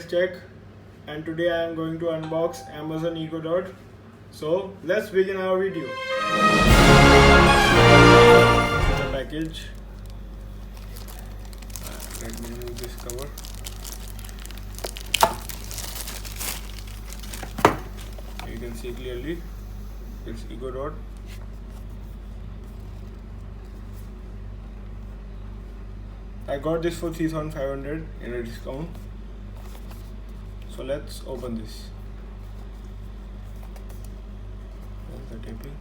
Tech, and today I am going to unbox Amazon Echo Dot. So let's begin our video. This is the package. Let me remove this cover. You can see clearly it's Echo Dot. I got this for 3,500 in a discount. So let's open this. There's the taping.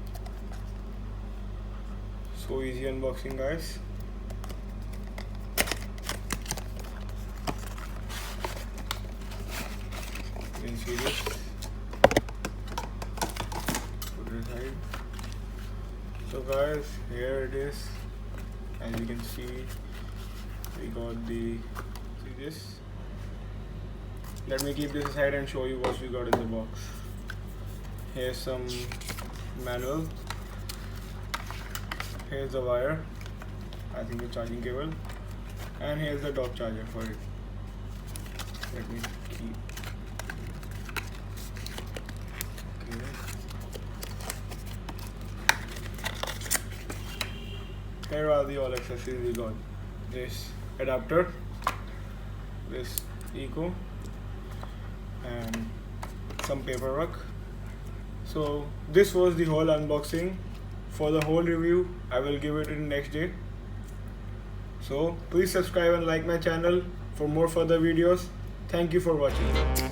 So easy unboxing, guys. You can see this. Put it aside. So guys, here it is. As you can see, we got the, see this. Let me keep this aside and show you what we got in the box. Here's some manual. Here's the wire, I think the charging cable, and here's the dock charger for it. Let me keep. Okay. Here are the all accessories we got. This adapter, this Echo, and some paperwork. So this was the whole unboxing. For the whole review, I will give it in next day. So please subscribe and like my channel for more further videos. Thank you for watching.